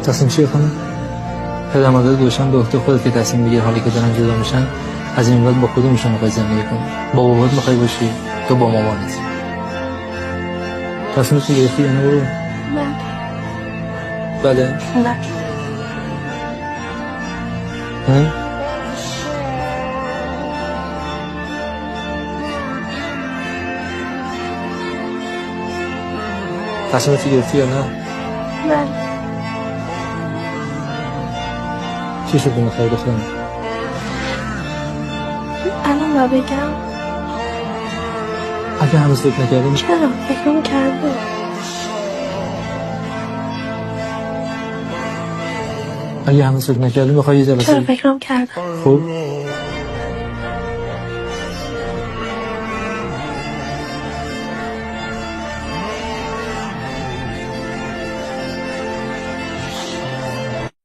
تصمیم چیه خانم؟ پدر مادر دوشم به عهده خودت که تصمیم بگیر حالی که دارن جدا میشن از این بعد با کدومشون میخوای زندگی کنی؟ با بابات میخوای باشی تو با مامانت؟ تصمیمت گرفتی یا نه برو؟ بله. نه. تصمیمت گرفتی یا نه؟ بله. چی شد میخوای دخترم؟ الان با بگم؟ اگه هنوز فکر نکردیم چرا؟ فکرم کرده. اگه هنوز فکر نکردیم میخوای یه جلسه چرا فکرم کردم؟ خب